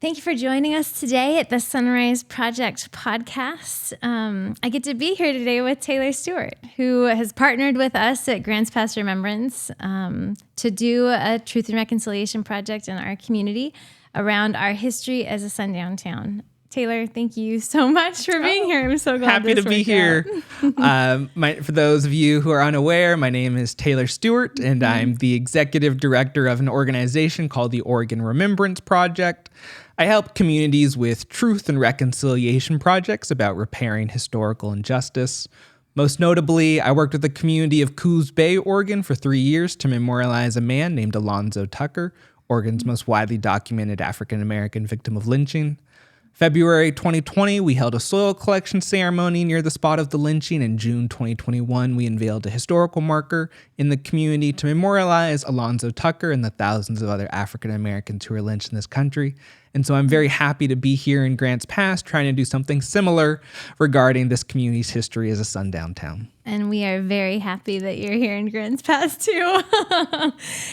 Thank you for joining us today at the Sunrise Project podcast. I get to be here today with Taylor Stewart, who has partnered with us at Grants Pass Remembrance to do a Truth and Reconciliation project in our community around our history as a Sundown town. Taylor, thank you so much for being here. I'm so glad Happy to be here. For those of you who are unaware, my name is Taylor Stewart, and I'm the executive director of an organization called the Oregon Remembrance Project. I help communities with truth and reconciliation projects about repairing historical injustice. Most notably, I worked with the community of Coos Bay, Oregon for 3 years to memorialize a man named Alonzo Tucker, Oregon's most widely documented African-American victim of lynching. February 2020, we held a soil collection ceremony near the spot of the lynching. In June 2021, we unveiled a historical marker in the community to memorialize Alonzo Tucker and the thousands of other African Americans who were lynched in this country. And so I'm very happy to be here in Grants Pass trying to do something similar regarding this community's history as a sundown town. And we are very happy that you're here in Grants Pass too.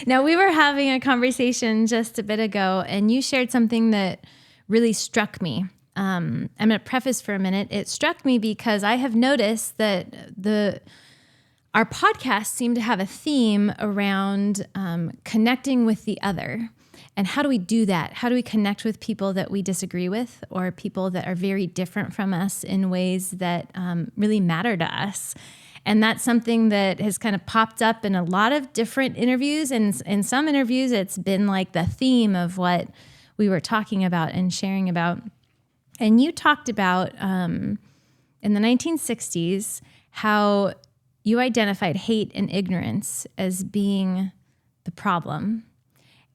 Now, we were having a conversation just a bit ago, and you shared something that really struck me. I'm going to preface for a minute. It struck me because I have noticed that our podcasts seem to have a theme around connecting with the other. And how do we do that? How do we connect with people that we disagree with, or people that are very different from us in ways that really matter to us? And that's something that has kind of popped up in a lot of different interviews. And in some interviews, it's been like the theme of what we were talking about and sharing about. And you talked about in the 1960s how you identified hate and ignorance as being the problem.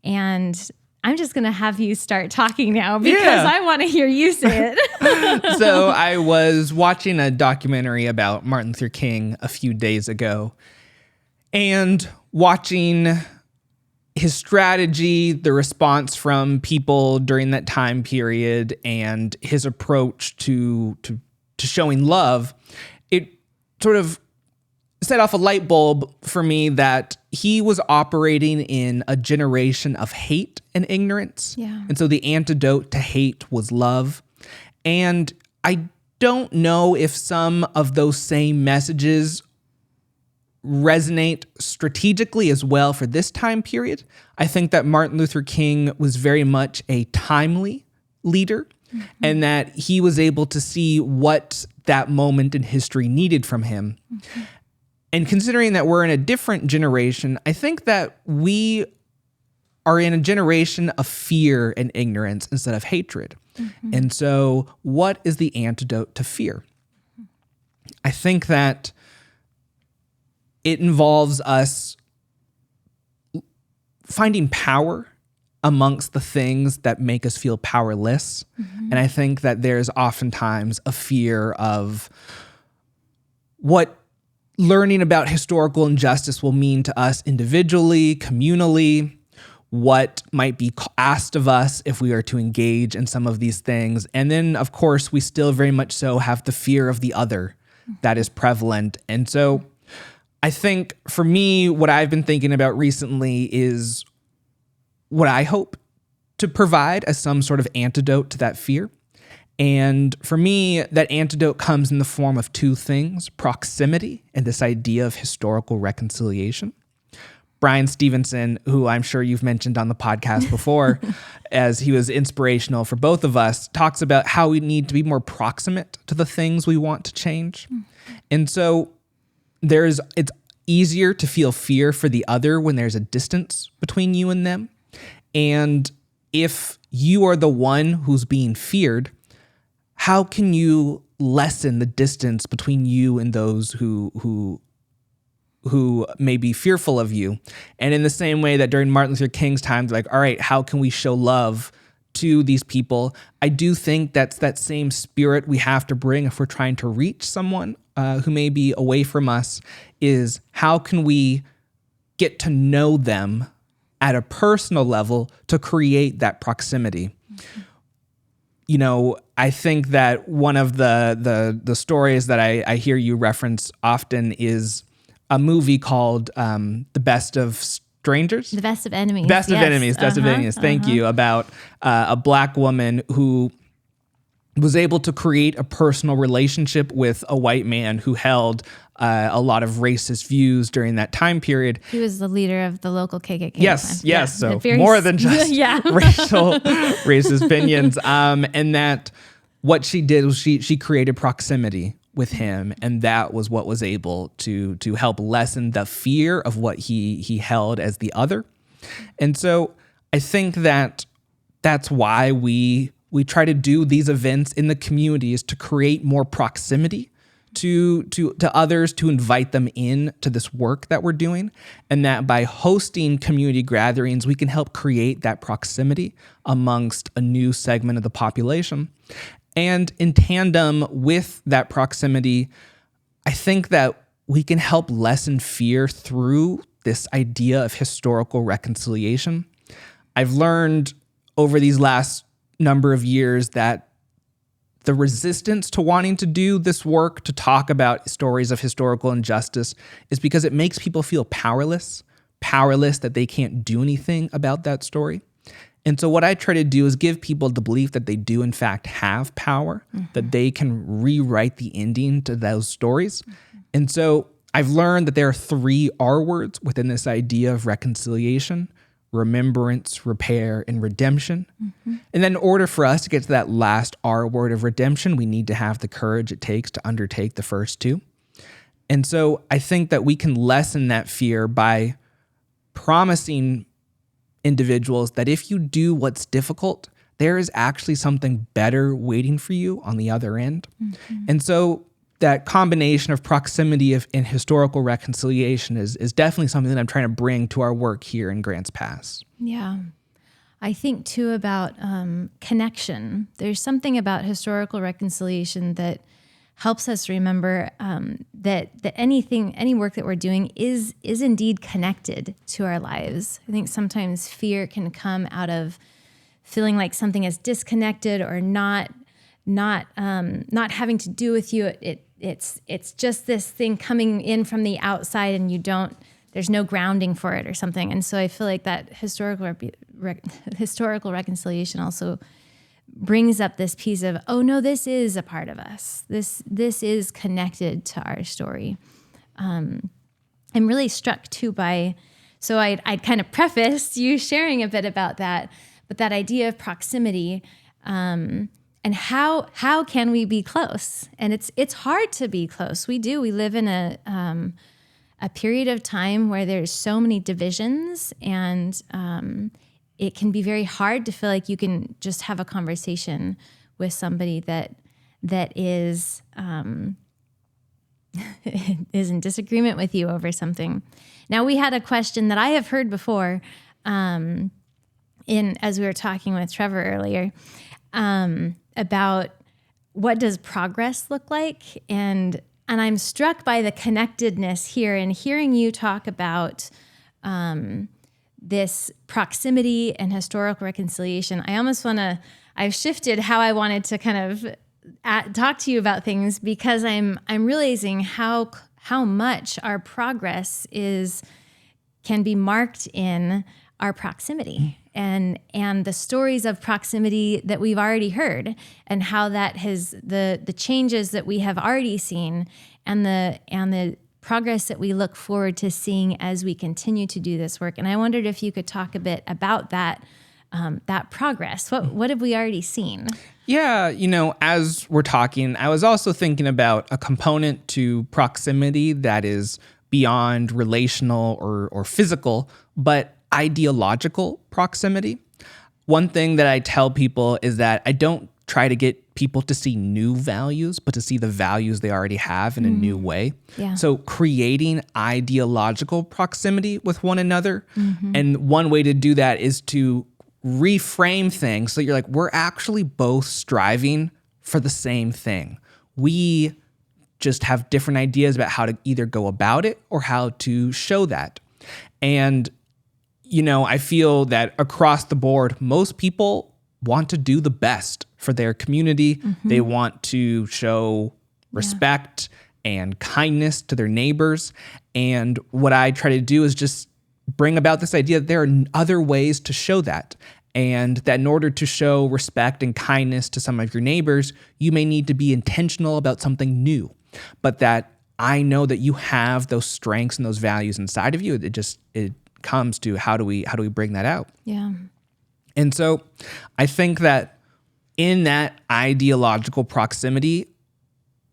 And I'm just going to have you start talking now because I want to hear you say it. So I was watching a documentary about Martin Luther King a few days ago, and watching his strategy, the response from people during that time period, and his approach to showing love, it sort of set off a light bulb for me that he was operating in a generation of hate and ignorance. Yeah. And so the antidote to hate was love. And I don't know if some of those same messages resonate strategically as well for this time period. I think that Martin Luther King was very much a timely leader, and that he was able to see what that moment in history needed from him. And considering that we're in a different generation, I think that we are in a generation of fear and ignorance instead of hatred. And so what is the antidote to fear? I think that it involves us finding power amongst the things that make us feel powerless. And I think that there's oftentimes a fear of what learning about historical injustice will mean to us individually, communally, what might be asked of us if we are to engage in some of these things. And then, of course, we still very much so have the fear of the other that is prevalent. And so I think for me, what I've been thinking about recently is what I hope to provide as some sort of antidote to that fear. And for me, that antidote comes in the form of two things: proximity and this idea of historical reconciliation. Brian Stevenson, who I'm sure you've mentioned on the podcast before, as he was inspirational for both of us, talks about how we need to be more proximate to the things we want to change. And so it's easier to feel fear for the other when there's a distance between you and them. And if you are the one who's being feared, how can you lessen the distance between you and those who may be fearful of you? And in the same way that during Martin Luther King's time, they're like, all right, how can we show love to these people? I do think that's that same spirit we have to bring if we're trying to reach someone who may be away from us, is how can we get to know them at a personal level to create that proximity? You know, I think that one of the stories that I hear you reference often is a movie called The Best of strangers. The Best of Enemies. Best of Enemies. Best of Enemies. Thank you. About a Black woman who was able to create a personal relationship with a white man who held a lot of racist views during that time period. He was the leader of the local KKK. Yes. Yeah. So more than just racist opinions. And that what she did was she created proximity with him, and that was what was able to help lessen the fear of what he held as the other. And so I think that that's why we try to do these events in the communities, to create more proximity to others, to invite them in to this work that we're doing, and that by hosting community gatherings, we can help create that proximity amongst a new segment of the population. And in tandem with that proximity, I think that we can help lessen fear through this idea of historical reconciliation. I've learned over these last number of years that the resistance to wanting to do this work, to talk about stories of historical injustice, is because it makes people feel powerless that they can't do anything about that story. And so what I try to do is give people the belief that they do in fact have power, that they can rewrite the ending to those stories. And so I've learned that there are 3 R words within this idea of reconciliation: remembrance, repair, and redemption. And then in order for us to get to that last R word of redemption, we need to have the courage it takes to undertake the first 2. And so I think that we can lessen that fear by promising individuals that if you do what's difficult, there is actually something better waiting for you on the other end. And so that combination of proximity and historical reconciliation is definitely something that I'm trying to bring to our work here in Grants Pass. Yeah. I think too about connection. There's something about historical reconciliation that helps us remember that any work that we're doing is indeed connected to our lives. I think sometimes fear can come out of feeling like something is disconnected or not having to do with you. It's just this thing coming in from the outside, and there's no grounding for it or something. And so I feel like that historical reconciliation also brings up this piece of, oh no, this is a part of us. This is connected to our story. I'm really struck too by, so I kind of prefaced you sharing a bit about that, but that idea of proximity, and how can we be close? And it's hard to be close. We live in a period of time where there's so many divisions, and it can be very hard to feel like you can just have a conversation with somebody that is is in disagreement with you over something. Now, we had a question that I have heard before as we were talking with Trever earlier, about what does progress look like, and I'm struck by the connectedness here, and hearing you talk about this proximity and historical reconciliation. I've shifted how I wanted to kind of talk to you about things, because I'm realizing how much our progress can be marked in our proximity and the stories of proximity that we've already heard, and how that has the changes that we have already seen, and the progress that we look forward to seeing as we continue to do this work. And I wondered if you could talk a bit about that progress. What have we already seen? Yeah, as we're talking, I was also thinking about a component to proximity that is beyond relational or physical, but ideological proximity. One thing that I tell people is that I don't try to get people to see new values, but to see the values they already have in a new way. Yeah. So creating ideological proximity with one another. And one way to do that is to reframe things so you're like, we're actually both striving for the same thing. We just have different ideas about how to either go about it or how to show that. And I feel that across the board, most people want to do the best for their community. They want to show respect and kindness to their neighbors. And what I try to do is just bring about this idea that there are other ways to show that. And that in order to show respect and kindness to some of your neighbors, you may need to be intentional about something new. But that I know that you have those strengths and those values inside of you. It comes to how do we bring that out? Yeah. And so I think that in that ideological proximity,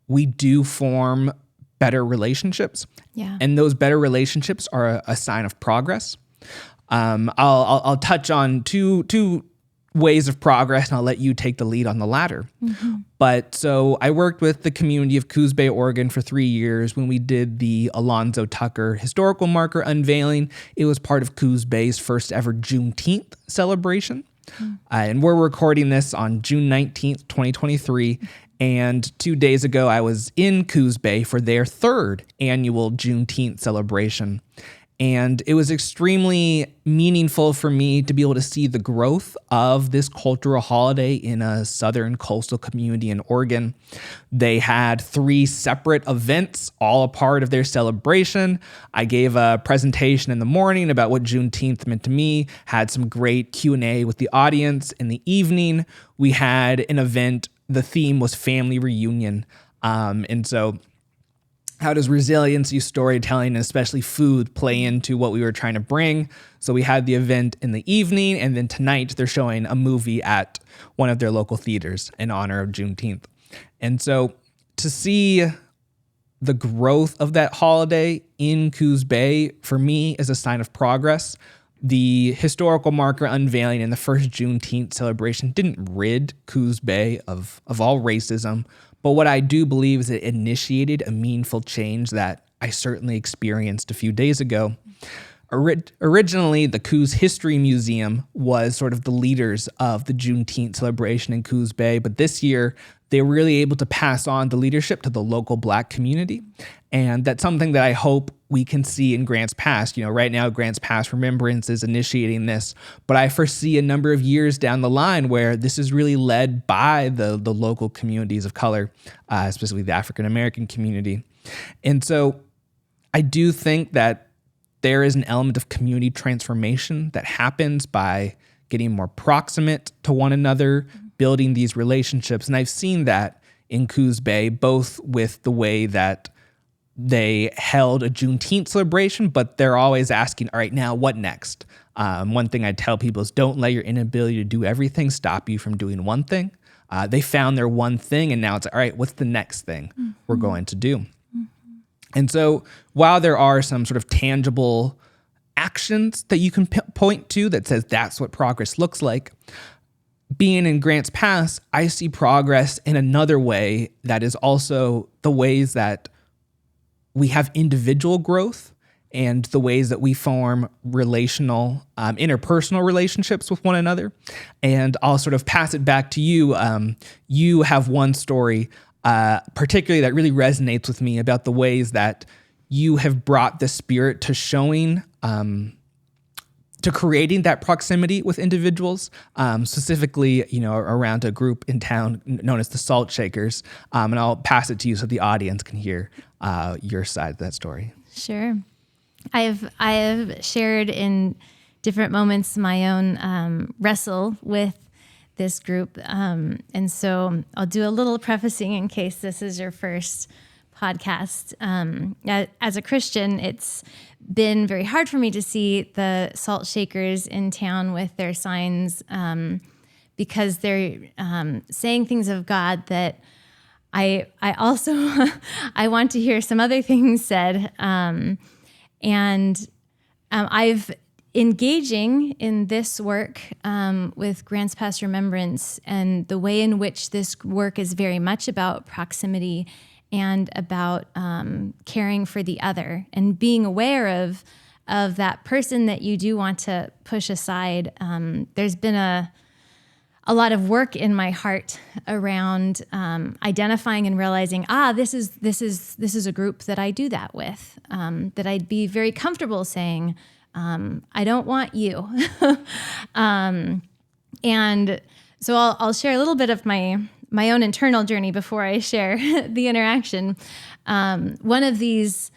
we do form better relationships. Yeah. And those better relationships are a sign of progress. I'll touch on two ways of progress, and I'll let you take the lead on the latter. Mm-hmm. But so I worked with the community of Coos Bay, Oregon for 3 years when we did the Alonzo Tucker historical marker unveiling. It was part of Coos Bay's first ever Juneteenth celebration. Mm-hmm. And we're recording this on June 19th, 2023. And 2 days ago, I was in Coos Bay for their third annual Juneteenth celebration. And it was extremely meaningful for me to be able to see the growth of this cultural holiday in a southern coastal community in Oregon. They had 3 separate events, all a part of their celebration. I gave a presentation in the morning about what Juneteenth meant to me, had some great Q&A with the audience. In the evening, we had an event. The theme was family reunion. And so how does resiliency, storytelling, and especially food play into what we were trying to bring? So we had the event in the evening, and then tonight they're showing a movie at one of their local theaters in honor of Juneteenth. And so to see the growth of that holiday in Coos Bay, for me, is a sign of progress. The historical marker unveiling in the first Juneteenth celebration didn't rid Coos Bay of all racism, but what I do believe is it initiated a meaningful change that I certainly experienced a few days ago. Originally, the Coos History Museum was sort of the leaders of the Juneteenth celebration in Coos Bay, but this year they were really able to pass on the leadership to the local Black community. And that's something that I hope we can see in Grants Pass. Right now, Grants Pass Remembrance is initiating this, but I foresee a number of years down the line where this is really led by the local communities of color, specifically the African American community. And so I do think that there is an element of community transformation that happens by getting more proximate to one another, building these relationships. And I've seen that in Coos Bay, both with the way that they held a Juneteenth celebration, but they're always asking, all right, now what next? One thing I tell people is don't let your inability to do everything stop you from doing one thing. They found their one thing, and now it's all right, what's the next thing we're going to do? And so while there are some sort of tangible actions that you can point to that says that's what progress looks like, being in Grants Pass, I see progress in another way that is also the ways that we have individual growth and the ways that we form relational, interpersonal relationships with one another. And I'll sort of pass it back to you. You have one story particularly that really resonates with me about the ways that you have brought the Spirit to showing, to creating that proximity with individuals, specifically, around a group in town known as the Salt Shakers. And I'll pass it to you so the audience can hear your side of that story. Sure. I have shared in different moments my own wrestle with this group. And so I'll do a little prefacing in case this is your first podcast. As a Christian, it's been very hard for me to see the Salt Shakers in town with their signs because they're saying things of God that I also I want to hear some other things said. I've engaging in this work with Grants Pass Remembrance and the way in which this work is very much about proximity and about caring for the other and being aware of that person that you do want to push aside. There's been a lot of work in my heart around identifying and realizing, this is a group that I do that with, that I'd be very comfortable saying, I don't want you. And so I'll share a little bit of my own internal journey before I share the interaction. One of these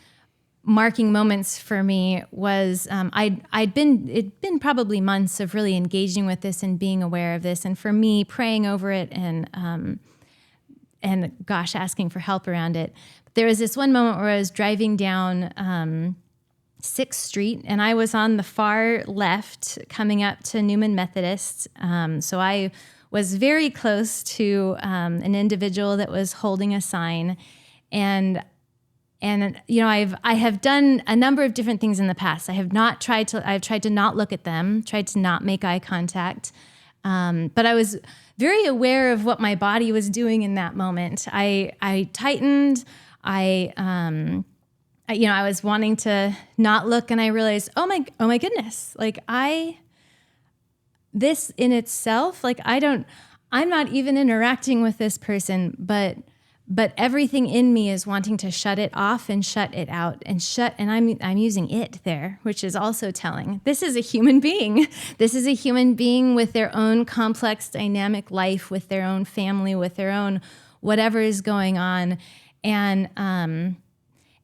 marking moments for me was it'd been probably months of really engaging with this and being aware of this, and for me praying over it and asking for help around it. But there was this one moment where I was driving down 6th Street, and I was on the far left coming up to Newman Methodist. So I was very close to an individual that was holding a sign, and I have done a number of different things in the past. I've tried to not look at them, tried to not make eye contact. But I was very aware of what my body was doing in that moment. I tightened, I was wanting to not look, and I realized, oh my goodness, like this in itself, like I'm not even interacting with this person, but everything in me is wanting to shut it off and shut it out and I'm using it there, which is also telling. This is a human being. This is a human being with their own complex, dynamic life, with their own family, with their own whatever is going on. And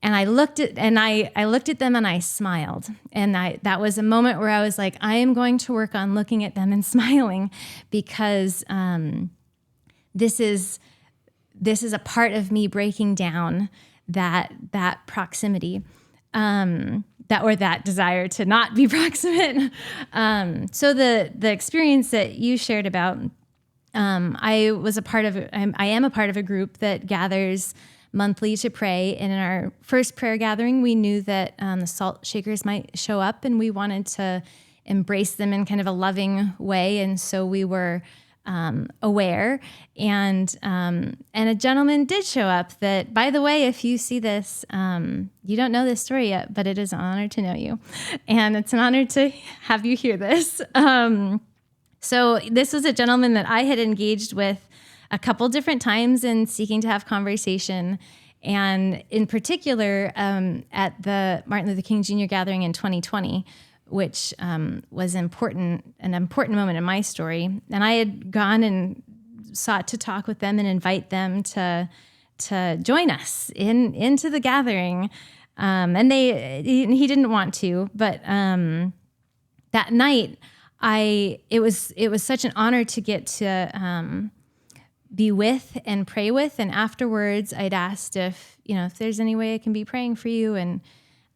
I looked at them and I smiled. And that was a moment where I was like, I am going to work on looking at them and smiling, because this is a part of me breaking down that proximity, that desire to not be proximate. So the experience that you shared about, I am a part of a group that gathers monthly to pray. And in our first prayer gathering, we knew that the salt shakers might show up, and we wanted to embrace them in kind of a loving way. And so we were aware, and a gentleman did show up that, by the way, if you see this, you don't know this story yet, but it is an honor to know you, and it's an honor to have you hear this. So this was a gentleman that I had engaged with a couple different times in seeking to have conversation, and in particular at the Martin Luther King Jr. gathering in 2020, which was an important moment in my story. And I had gone and sought to talk with them and invite them to join us into the gathering. And he didn't want to, but that night it was such an honor to get to be with and pray with. And afterwards I'd asked if there's any way I can be praying for you. And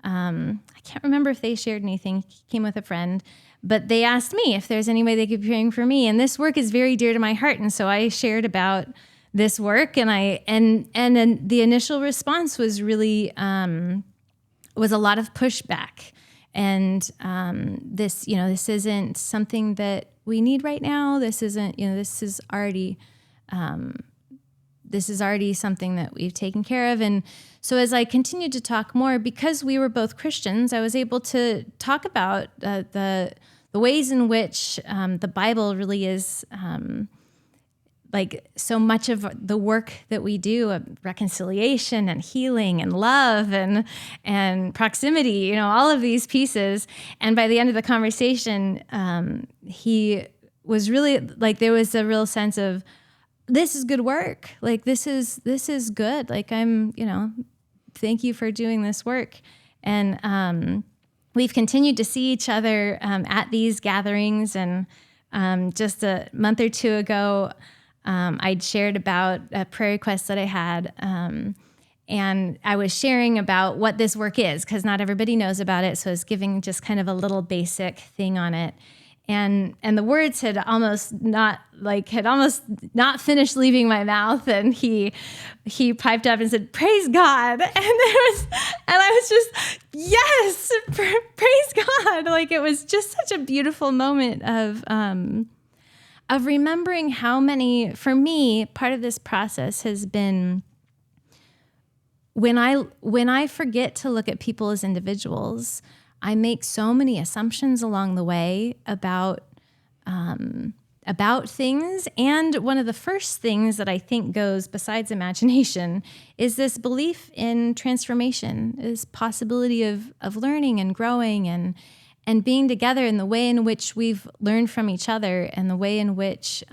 I can't remember if they shared anything. He came with a friend, but they asked me if there's any way they could be praying for me. And this work is very dear to my heart. And so I shared about this work, and then the initial response was really, was a lot of pushback. And this isn't something that we need right now. This isn't, this is already something that we've taken care of. And so as I continued to talk more, because we were both Christians, I was able to talk about the ways in which the Bible really is like so much of the work that we do, of reconciliation and healing and love and proximity, all of these pieces. And by the end of the conversation, he was really like, there was a real sense of, this is good work. Like, this is good. Like, thank you for doing this work. And we've continued to see each other at these gatherings. And just a month or two ago, I'd shared about a prayer request that I had. And I was sharing about what this work is, because not everybody knows about it. So I was giving just kind of a little basic thing on it. And the words had almost not finished leaving my mouth, and he piped up and said, "Praise God!" And I was just, yes, praise God! Like, it was just such a beautiful moment of remembering how many, for me, part of this process has been when I forget to look at people as individuals. I make so many assumptions along the way about things. And one of the first things that I think goes besides imagination is this belief in transformation, this possibility of learning and growing and being together, in the way in which we've learned from each other, and the way in which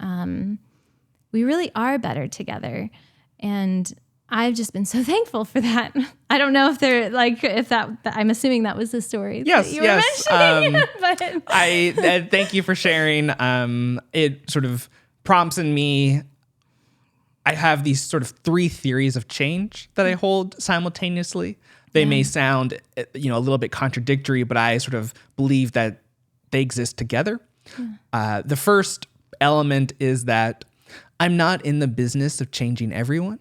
we really are better together. And I've just been so thankful for that. I don't know if they're like, if that, I'm assuming that was the story Yes, that you were mentioning. But I thank you for sharing. It sort of prompts in me. I have these sort of 3 theories of change that I hold simultaneously. They may sound, a little bit contradictory, but I sort of believe that they exist together. The first element is that I'm not in the business of changing everyone.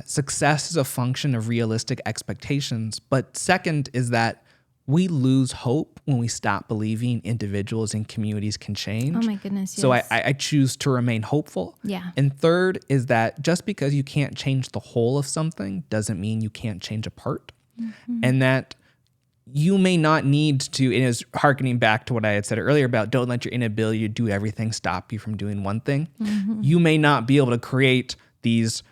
Success is a function of realistic expectations. But second is that we lose hope when we stop believing individuals and communities can change. oh my goodness, yes. So I choose to remain hopeful. Yeah. And third is that just because you can't change the whole of something doesn't mean you can't change a part. And that you may not need to, and it's hearkening back to what I had said earlier about don't let your inability to do everything stop you from doing one thing. You may not be able to create these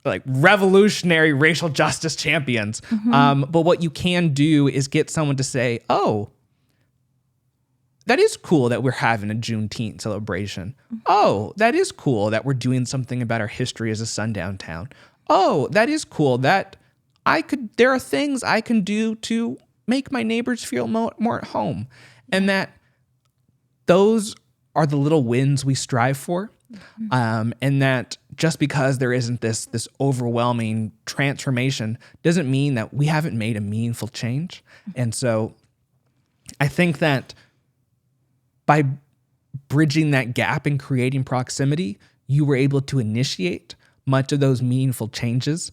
like revolutionary racial justice champions. But what you can do is get someone to say, oh, that is cool that we're having a Juneteenth celebration. Oh, that is cool that we're doing something about our history as a sundown town. Oh, that is cool that there are things I can do to make my neighbors feel more at home. And that those are the little wins we strive for. And that just because there isn't this overwhelming transformation doesn't mean that we haven't made a meaningful change. And so I think that by bridging that gap and creating proximity, you were able to initiate much of those meaningful changes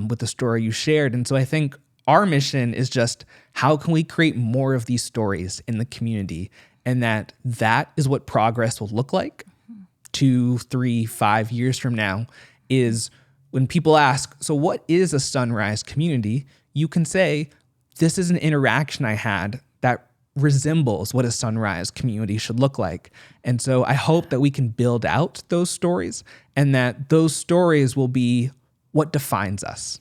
with the story you shared. And so I think our mission is just how can we create more of these stories in the community, and that is what progress will look like 2, 3, 5 years from now, is when people ask, so what is a sunrise community? You can say, this is an interaction I had that resembles what a sunrise community should look like. And so I hope that we can build out those stories, and that those stories will be what defines us.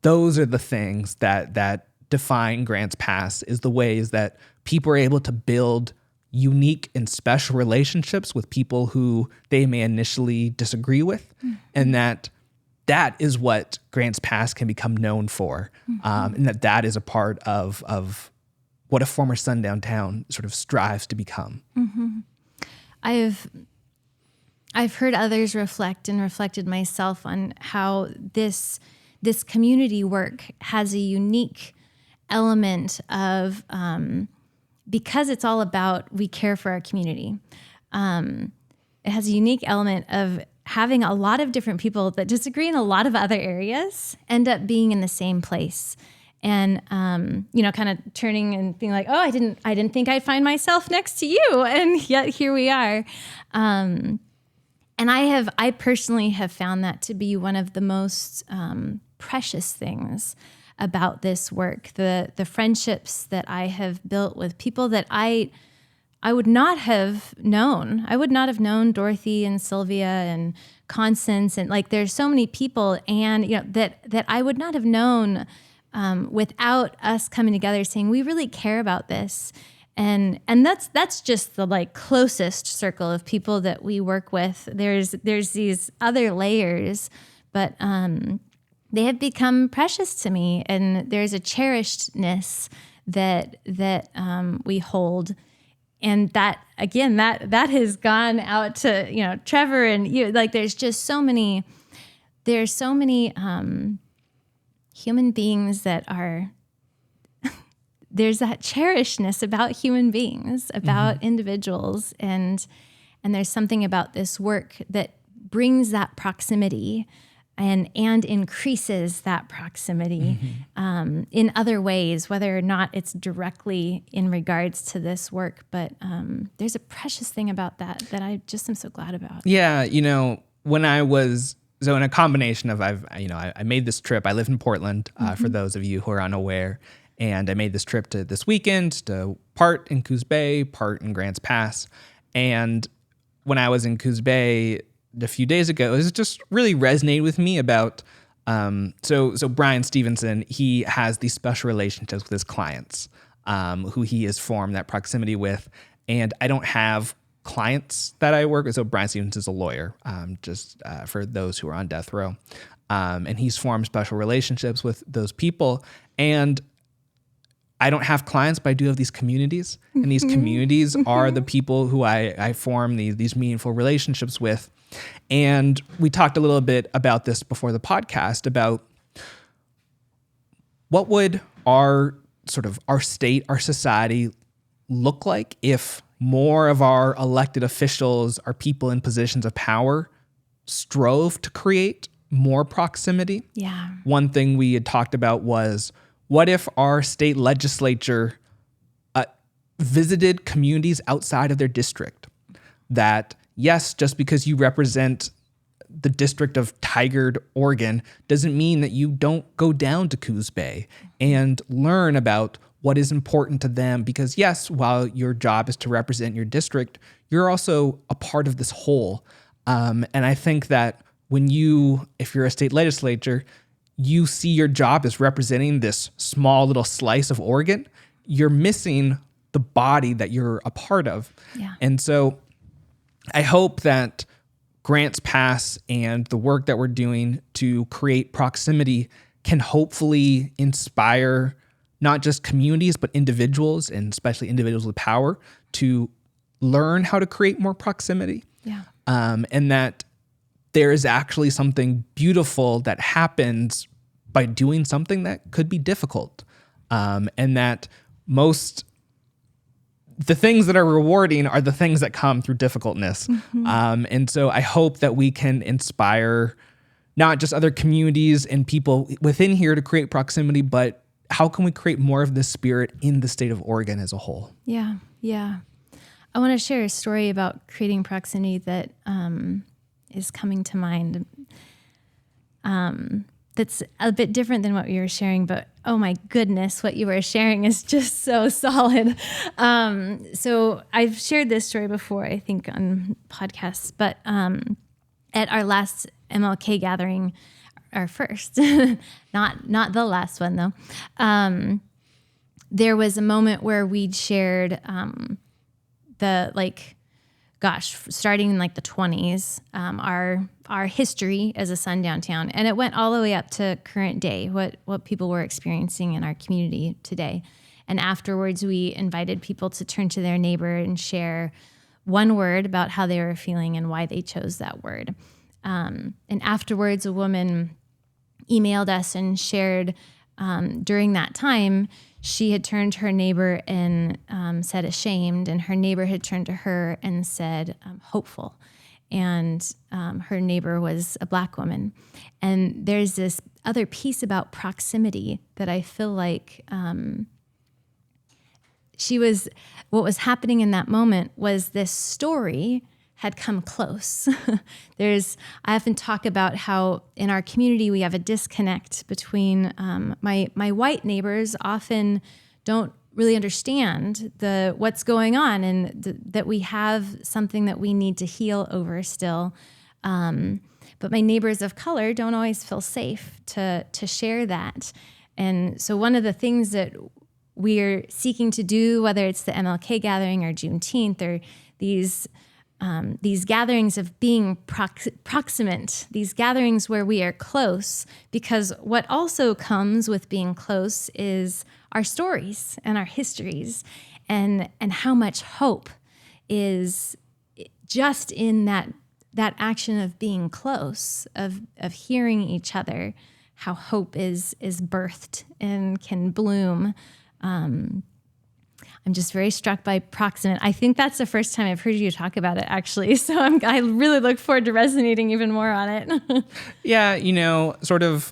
Those are the things that define Grants Pass, is the ways that people are able to build unique and special relationships with people who they may initially disagree with. And that is what Grants Pass can become known for. And that is a part of what a former sundown town sort of strives to become. I've heard others reflect and reflected myself on how this community work has a unique element of, because it's all about we care for our community. It has a unique element of having a lot of different people that disagree in a lot of other areas end up being in the same place. And, kind of turning and being like, oh, I didn't think I'd find myself next to you. And yet here we are. And I personally have found that to be one of the most precious things about this work. The friendships that I have built with people that I would not have known. I would not have known Dorothy and Sylvia and Constance, and like there's so many people, and that I would not have known without us coming together saying we really care about this. And that's just the like closest circle of people that we work with. There's these other layers, but they have become precious to me, and there's a cherishedness that we hold, and that again that has gone out to Trever and you. Like there's so many human beings that are. There's that cherishedness about human beings, about individuals, and there's something about this work that brings that proximity and increases that proximity in other ways, whether or not it's directly in regards to this work. But there's a precious thing about that I just am so glad about. Yeah, when I was in a combination of I made this trip. I live in Portland, for those of you who are unaware. And I made this trip to this weekend to part in Coos Bay, part in Grants Pass. And when I was in Coos Bay a few days ago, it just really resonated with me about, so Brian Stevenson, he has these special relationships with his clients, who he has formed that proximity with. And I don't have clients that I work with. So Brian Stevens is a lawyer, for those who are on death row. And he's formed special relationships with those people. And I don't have clients, but I do have these communities. And these communities are the people who I form these meaningful relationships with. And we talked a little bit about this before the podcast, about what would our state, our society look like if more of our elected officials, our people in positions of power, strove to create more proximity. Yeah. One thing we had talked about was, what if our state legislature visited communities outside of their district? That, yes, just because you represent the district of Tigard, Oregon, doesn't mean that you don't go down to Coos Bay and learn about what is important to them. Because yes, while your job is to represent your district, you're also a part of this whole. And I think that if you're a state legislature, you see your job as representing this small little slice of Oregon, you're missing the body that you're a part of. Yeah. And so I hope that Grants Pass and the work that we're doing to create proximity can hopefully inspire not just communities, but individuals, and especially individuals with power, to learn how to create more proximity. Yeah. And that there is actually something beautiful that happens by doing something that could be difficult. And that the things that are rewarding are the things that come through difficultness. Mm-hmm. And so I hope that we can inspire not just other communities and people within here to create proximity, but how can we create more of this spirit in the state of Oregon as a whole? Yeah. Yeah. I want to share a story about creating proximity that is coming to mind. That's a bit different than what you were sharing, but oh my goodness, what you were sharing is just so solid. So I've shared this story before, I think, on podcasts, but at our last MLK gathering, our first, not the last one though, there was a moment where we'd shared starting in like the 20s, our history as a sundown town. And it went all the way up to current day, what people were experiencing in our community today. And afterwards, we invited people to turn to their neighbor and share one word about how they were feeling and why they chose that word. And afterwards, a woman emailed us and shared during that time, she had turned to her neighbor and said ashamed, and her neighbor had turned to her and said hopeful. And her neighbor was a Black woman. And there's this other piece about proximity that I feel like what was happening in that moment was this story had come close. I often talk about how in our community we have a disconnect between my white neighbors often don't really understand what's going on, and that we have something that we need to heal over still. But my neighbors of color don't always feel safe to share that. And so one of the things that we're seeking to do, whether it's the MLK gathering or Juneteenth or these gatherings of being proximate, these gatherings where we are close, because what also comes with being close is our stories and our histories, and how much hope is just in that action of being close, of hearing each other, how hope is birthed and can bloom. I'm just very struck by proximate. I think that's the first time I've heard you talk about it, actually. So I really look forward to resonating even more on it. Yeah, sort of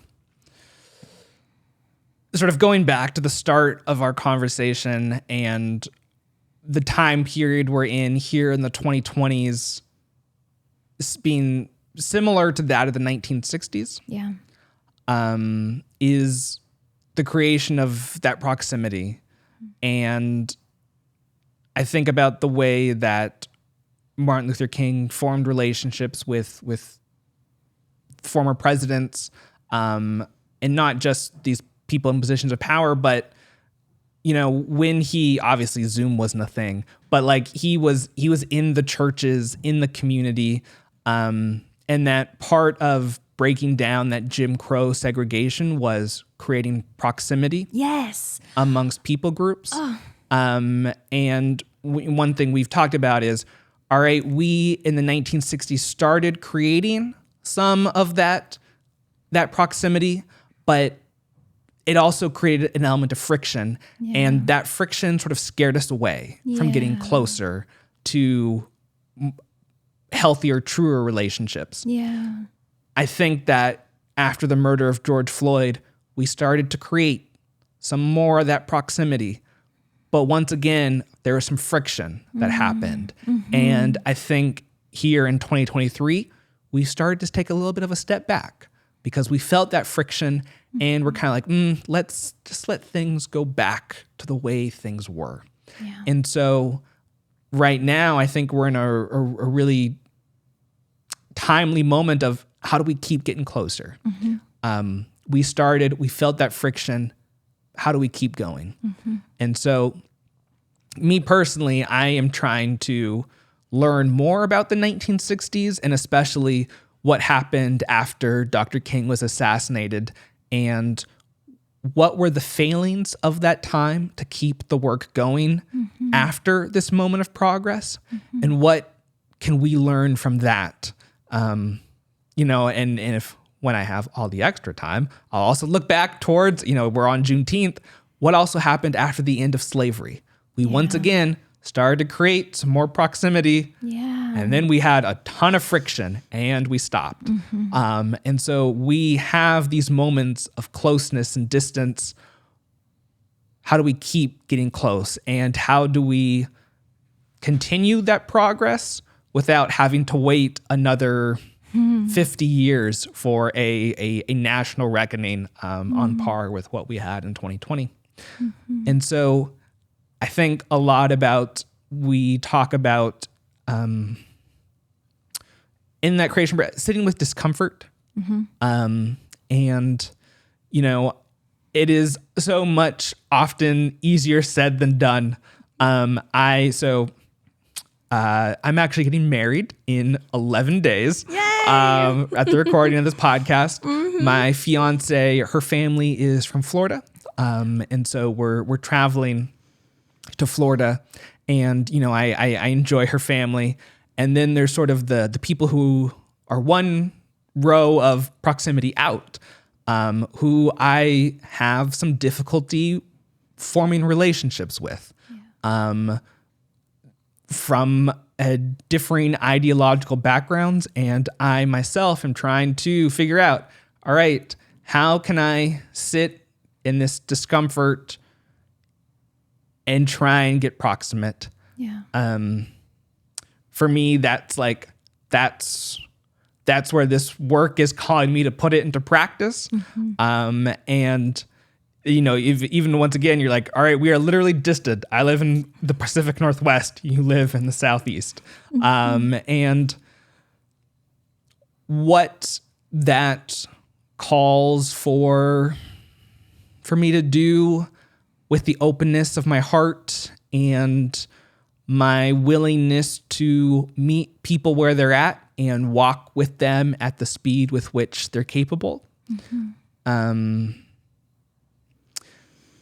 going back to the start of our conversation and the time period we're in here in the 2020s being similar to that of the 1960s. Yeah. Is the creation of that proximity. And I think about the way that Martin Luther King formed relationships with former presidents, and not just these people in positions of power, but when he, obviously Zoom wasn't a thing, but like he was in the churches, in the community, and that part of breaking down that Jim Crow segregation was creating proximity. Yes. Amongst people groups. And one thing we've talked about is, all right, we in the 1960s started creating some of that proximity, but it also created an element of friction. Yeah. And that friction sort of scared us away from getting closer to healthier, truer relationships. Yeah. I think that after the murder of George Floyd, we started to create some more of that proximity. But once again, there was some friction that happened. And I think here in 2023, we started to take a little bit of a step back because we felt that friction and we're kind of like, let's just let things go back to the way things were. Yeah. And so right now, I think we're in a really timely moment of how do we keep getting closer? We felt that friction. How do we keep going? And so me personally, I am trying to learn more about the 1960s and especially what happened after Dr. King was assassinated and what were the failings of that time to keep the work going after this moment of progress and what can we learn from that? And if when I have all the extra time, I'll also look back towards, we're on Juneteenth. What also happened after the end of slavery? We once again started to create some more proximity. Yeah. And then we had a ton of friction and we stopped. And so we have these moments of closeness and distance. How do we keep getting close? And how do we continue that progress without having to wait another 50 years for a national reckoning on par with what we had in 2020. And so I think a lot about, we talk about in that creation, sitting with discomfort. And, it is so much often easier said than done. I'm actually getting married in 11 days. Yay! At the recording of this podcast. My fiance, her family is from Florida. And so we're traveling to Florida and, I enjoy her family. And then there's sort of the people who are one row of proximity out, who I have some difficulty forming relationships with. Yeah. From differing ideological backgrounds, and I myself am trying to figure out, all right, how can I sit in this discomfort and try and get proximate? Yeah. For me, that's where this work is calling me to put it into practice. And even once again, you're like, all right, we are literally distant. I live in the Pacific Northwest. You live in the Southeast. And what that calls for me to do with the openness of my heart and my willingness to meet people where they're at and walk with them at the speed with which they're capable.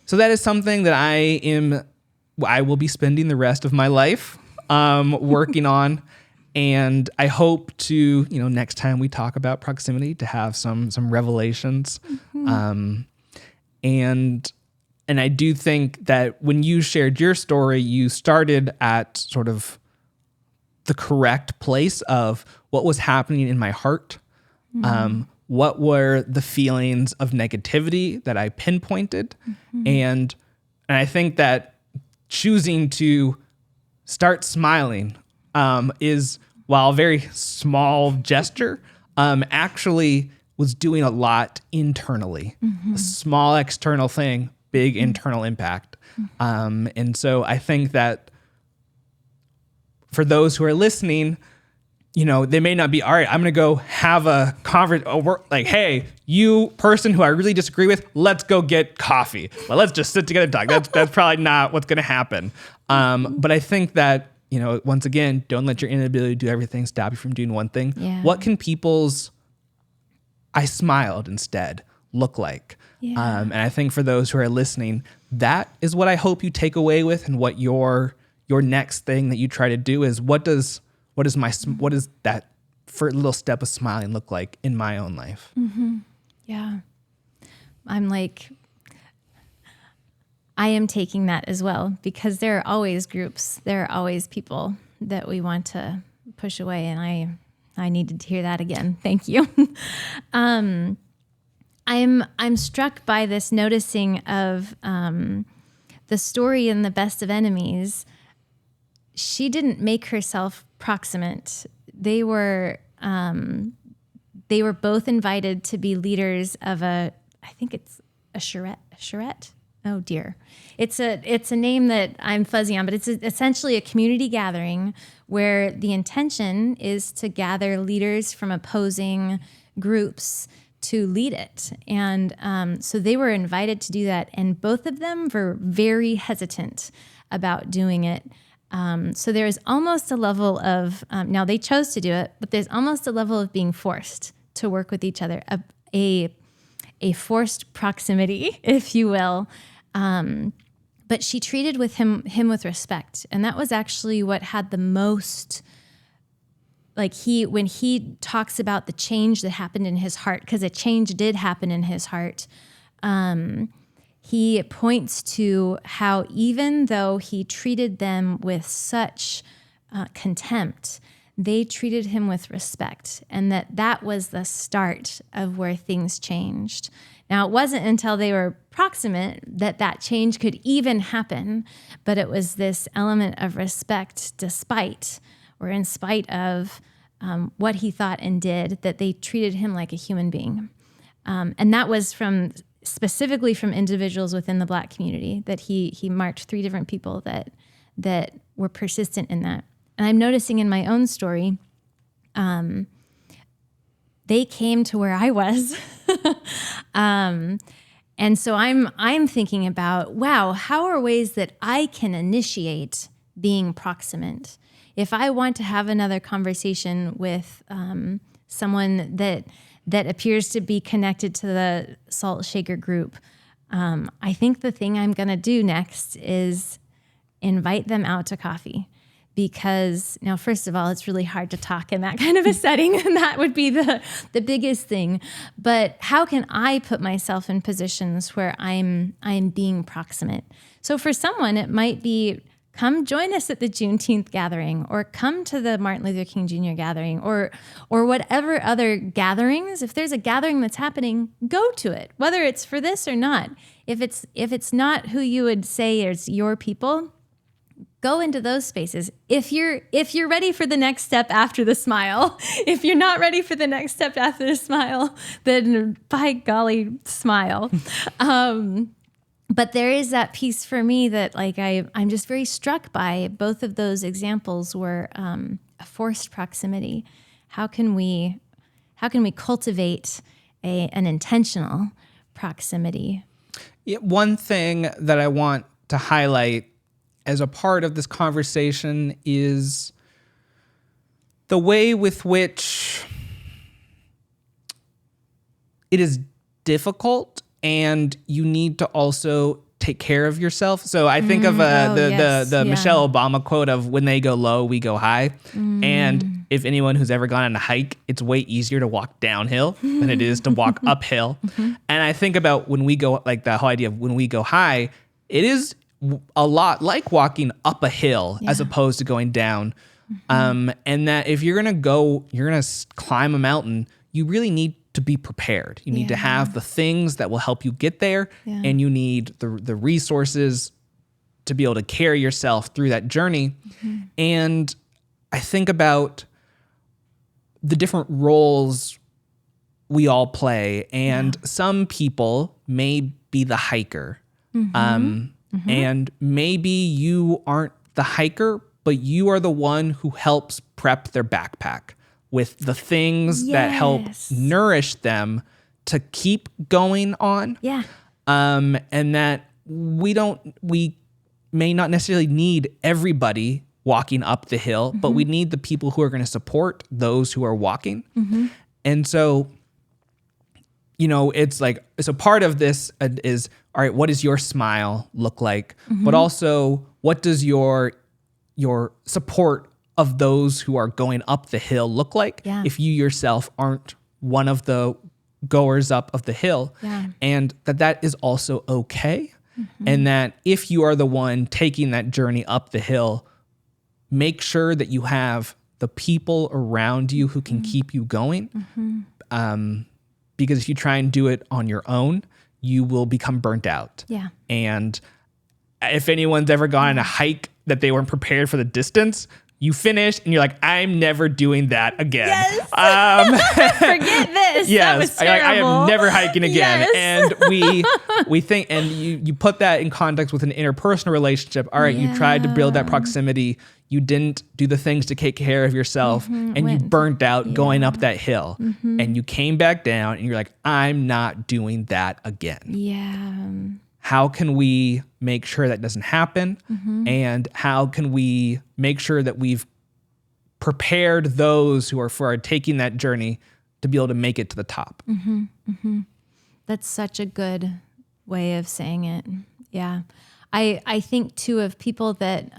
So that is something that I will be spending the rest of my life working on. And I hope to, next time we talk about proximity, to have some revelations. And I do think that when you shared your story, you started at sort of the correct place of what was happening in my heart. What were the feelings of negativity that I pinpointed? And I think that choosing to start smiling is, while a very small gesture, actually was doing a lot internally. A small external thing, big internal impact. And so I think that for those who are listening, they may not be, all right, I'm going to go have a conference. Like, hey, you person who I really disagree with, let's go get coffee. Well, let's just sit together and talk. That's probably not what's going to happen. But I think that, once again, don't let your inability to do everything stop you from doing one thing. Yeah. What can people's I smiled instead look like? Yeah. And I think for those who are listening, that is what I hope you take away with, and what your next thing that you try to do is, what does that first little step of smiling look like in my own life? Mm-hmm. Yeah. I am taking that as well, because there are always groups, there are always people that we want to push away. And I needed to hear that again. Thank you. I'm struck by this noticing of the story in The Best of Enemies. She didn't make herself proximate. They were both invited to be leaders of I think it's a charrette. Oh dear. It's a name that I'm fuzzy on, but it's essentially a community gathering where the intention is to gather leaders from opposing groups to lead it. And so they were invited to do that, and both of them were very hesitant about doing it. So there is almost a level of, now they chose to do it, but there's almost a level of being forced to work with each other, a forced proximity, if you will. But she treated him with respect. And that was actually what had the most, when he talks about the change that happened in his heart, because a change did happen in his heart, he points to how even though he treated them with such contempt, they treated him with respect, and that was the start of where things changed. Now, it wasn't until they were proximate that change could even happen, but it was this element of respect in spite of what he thought and did, that they treated him like a human being. And that was specifically from individuals within the Black community, that he marked 3 different people that were persistent in that. And I'm noticing in my own story, they came to where I was. And so I'm thinking about, wow, how are ways that I can initiate being proximate? If I want to have another conversation with someone that appears to be connected to the Salt Shaker group, I think the thing I'm going to do next is invite them out to coffee. Because now, first of all, it's really hard to talk in that kind of a setting, and that would be the biggest thing. But how can I put myself in positions where I'm being proximate? So for someone, it might be, come join us at the Juneteenth gathering, or come to the Martin Luther King Jr. gathering, or whatever other gatherings. If there's a gathering that's happening, go to it, whether it's for this or not. If it's not who you would say is your people, go into those spaces. If you're ready for the next step after the smile, if you're not ready for the next step after the smile, then by golly, smile. But there is that piece for me that I'm just very struck by. Both of those examples were a forced proximity. How can we cultivate an intentional proximity? Yeah, one thing that I want to highlight as a part of this conversation is the way with which it is difficult, and you need to also take care of yourself. So I think of the Michelle Obama quote of, when they go low, we go high. And if anyone who's ever gone on a hike, it's way easier to walk downhill than it is to walk uphill. And I think about when we go, like the whole idea of when we go high, it is a lot like walking up a hill as opposed to going down. And that if you're going to climb a mountain, you really need to be prepared. You need to have the things that will help you get there, and you need the resources to be able to carry yourself through that journey. And I think about the different roles we all play, and some people may be the hiker. And maybe you aren't the hiker, but you are the one who helps prep their backpack. with the things that help nourish them to keep going on. Yeah. And that we may not necessarily need everybody walking up the hill, but we need the people who are going to support those who are walking. And so, it's like, so part of this is, all right, what does your smile look like? But also, what does your support of those who are going up the hill look like if you yourself aren't one of the goers up of the hill? And that is also okay. And that if you are the one taking that journey up the hill, make sure that you have the people around you who can keep you going. Because if you try and do it on your own, you will become burnt out. Yeah. And if anyone's ever gone on a hike that they weren't prepared for the distance, you finish and you're like, I'm never doing that again. Yes. Forget this. Yes. That was terrible. I am never hiking again. Yes. And we think, and you put that in context with an interpersonal relationship. All right, you tried to build that proximity. You didn't do the things to take care of yourself, and you burnt out going up that hill. And you came back down and you're like, I'm not doing that again. Yeah. How can we make sure that doesn't happen? And how can we make sure that we've prepared those who are taking that journey to be able to make it to the top? That's such a good way of saying it. Yeah. I think too of people that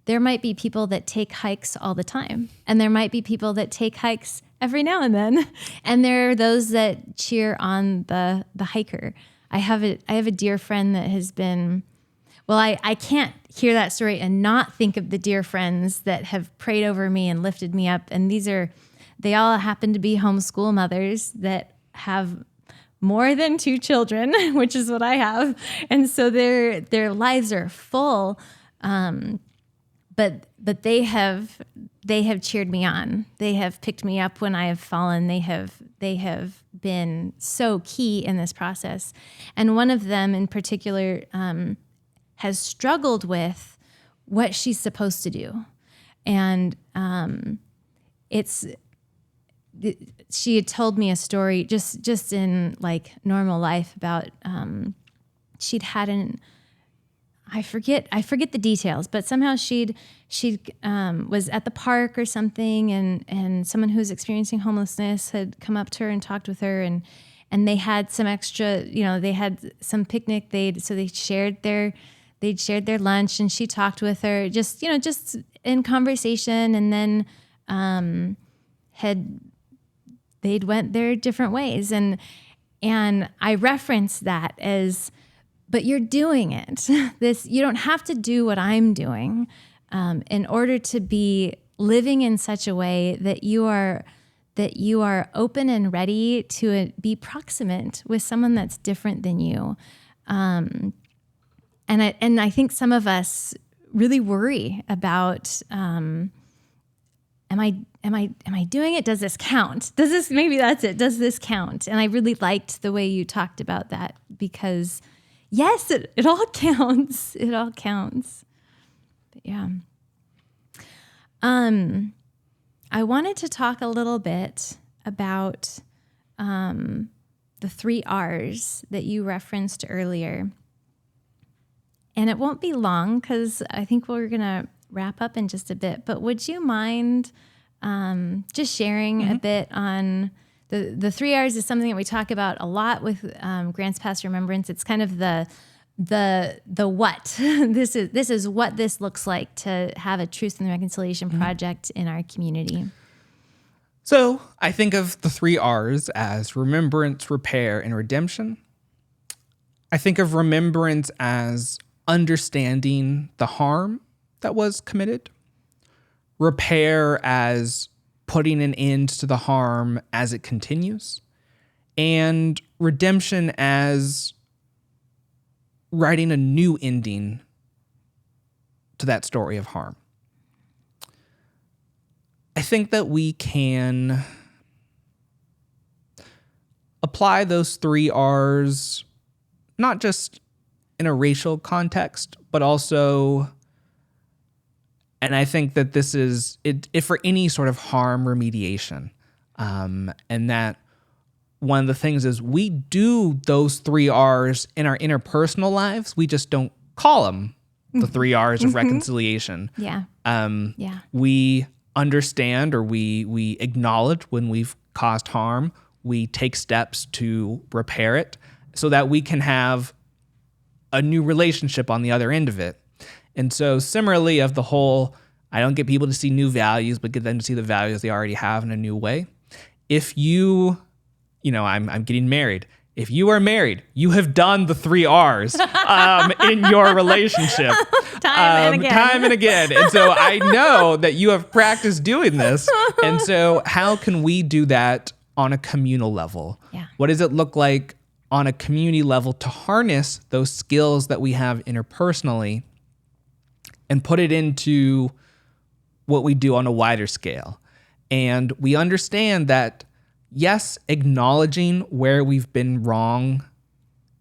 there might be people that take hikes all the time, and there might be people that take hikes every now and then. And there are those that cheer on the hiker. I have a dear friend that has been, well, I can't hear that story and not think of the dear friends that have prayed over me and lifted me up. And they all happen to be homeschool mothers that have more than 2 children, which is what I have. And so their lives are full. But they have cheered me on. They have picked me up when I have fallen. They have been so key in this process. And one of them in particular has struggled with what she's supposed to do. And she had told me a story just in like normal life about she'd had I forget the details, but somehow she was at the park or something, and someone who was experiencing homelessness had come up to her and talked with her, and they had some extra, they had some picnic. They'd shared their lunch, and she talked with her just in conversation, and then they'd went their different ways, and I referenced that as, but you're doing it. You don't have to do what I'm doing in order to be living in such a way that you are open and ready to be proximate with someone that's different than you. And I think some of us really worry about, am I doing it? Does this count? Maybe that's it. Does this count? And I really liked the way you talked about that, because yes, it all counts. It all counts. But yeah. I wanted to talk a little bit about the 3 R's that you referenced earlier. And it won't be long because I think we're going to wrap up in just a bit. But would you mind just sharing a bit on the 3 R's? Is something that we talk about a lot with Grants Past Remembrance. It's kind of the what. This is what this looks like to have a Truth and Reconciliation project in our community. So I think of the 3 R's as remembrance, repair, and redemption. I think of remembrance as understanding the harm that was committed. Repair as putting an end to the harm as it continues. And redemption as writing a new ending to that story of harm. I think that we can apply those 3 R's not just in a racial context, but also And I think that this is it if for any sort of harm remediation. And that one of the things is we do those 3 R's in our interpersonal lives. We just don't call them the 3 R's of reconciliation. Yeah. We understand, or we acknowledge when we've caused harm. We take steps to repair it so that we can have a new relationship on the other end of it. And so similarly of the whole, I don't get people to see new values, but get them to see the values they already have in a new way. If you know, I'm getting married. If you are married, you have done the 3 R's in your relationship. Time and again. And so I know that you have practiced doing this. And so how can we do that on a communal level? Yeah. What does it look like on a community level to harness those skills that we have interpersonally and put it into what we do on a wider scale? And we understand that, yes, acknowledging where we've been wrong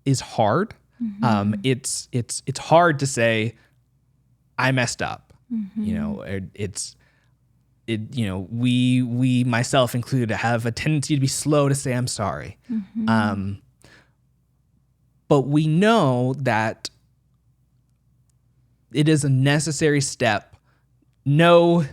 is hard. It's hard to say, I messed up. You know, we myself included have a tendency to be slow to say I'm sorry. But we know that it is a necessary step. No,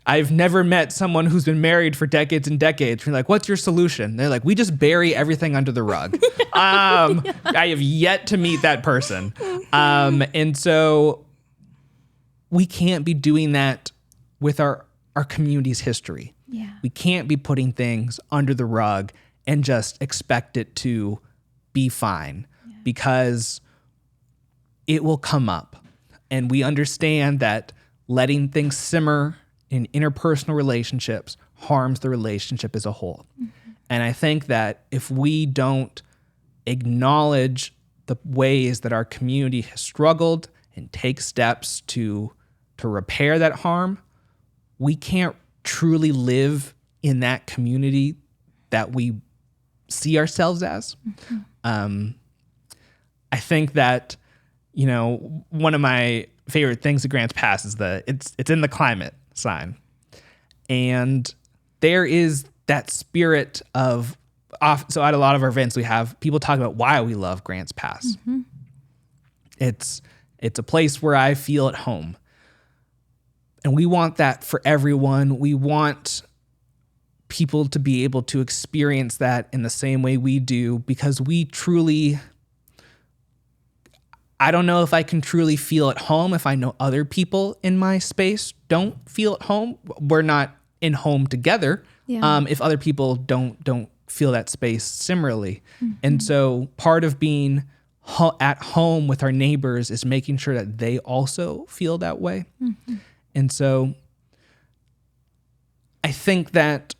I've never met someone who's been married for decades and decades. We're like, what's your solution? They're like, we just bury everything under the rug. I have yet to meet that person. And so we can't be doing that with our community's history. Yeah. We can't be putting things under the rug and just expect it to be fine, because it will come up. And we understand that letting things simmer in interpersonal relationships harms the relationship as a whole. And I think that if we don't acknowledge the ways that our community has struggled and take steps to repair that harm, we can't truly live in that community that we see ourselves as. I think that, you know, one of my favorite things at Grants Pass is it's in the climate sign. And there is that spirit of, so at a lot of our events, we have people talk about why we love Grants Pass. It's a place where I feel at home. And we want that for everyone. We want people to be able to experience that in the same way we do, because we truly, I don't know if I can truly feel at home if I know other people in my space don't feel at home. We're not in home together. If other people don't feel that space similarly. And so part of being at home with our neighbors is making sure that they also feel that way. And so I think that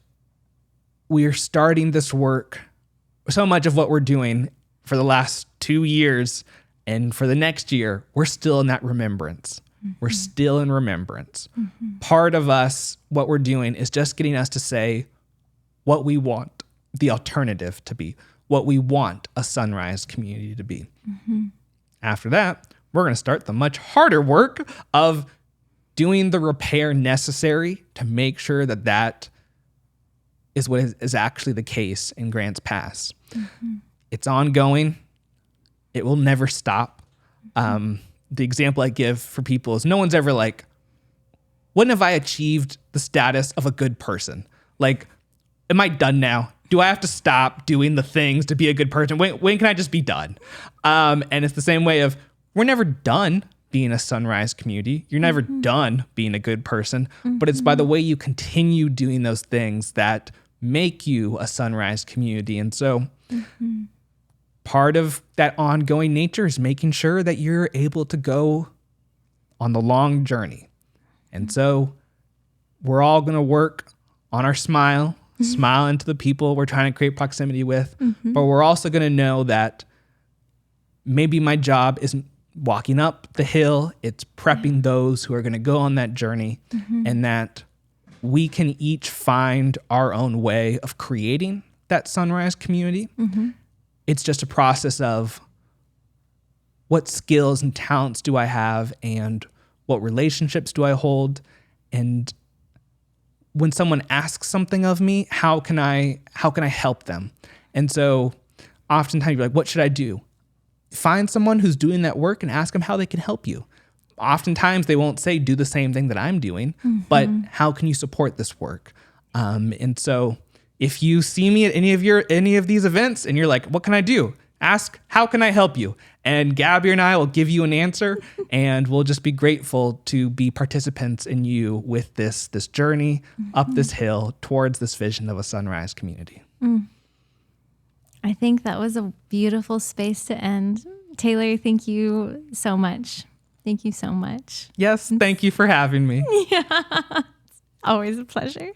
we are starting this work. So much of what we're doing for the last 2 years and for the next year, we're still in that remembrance. We're still in remembrance. Part of us, what we're doing is just getting us to say what we want the alternative to be, what we want a sunrise community to be. After that, we're going to start the much harder work of doing the repair necessary to make sure that that is what is actually the case in Grants Pass. It's ongoing. It will never stop. The example I give for people is no one's ever like, when have I achieved the status of a good person? Like, am I done now? Do I have to stop doing the things to be a good person? When can I just be done? And it's the same way of, we're never done being a sunrise community. You're never done being a good person, but it's by the way you continue doing those things that make you a sunrise community. And so part of that ongoing nature is making sure that you're able to go on the long journey. And so we're all going to work on our smile into the people we're trying to create proximity with, but we're also going to know that maybe my job isn't walking up the hill, it's prepping those who are going to go on that journey, and that we can each find our own way of creating that sunrise community. It's just a process of what skills and talents do I have, and What relationships do I hold? And when someone asks something of me, how can I help them? And so oftentimes you're like, what should I do? Find someone who's doing that work and ask them how they can help you. Oftentimes they won't say, do the same thing that I'm doing, but how can you support this work? And so if you see me at any of these events and you're like, what can I do? Ask, how can I help you? And Gabi and I will give you an answer, and we'll just be grateful to be participants in you with this journey up this hill towards this vision of a sunrise community. I think that was a beautiful space to end. Taylor, thank you so much. Thank you so much. Yes, thank you for having me. Yeah, always a pleasure.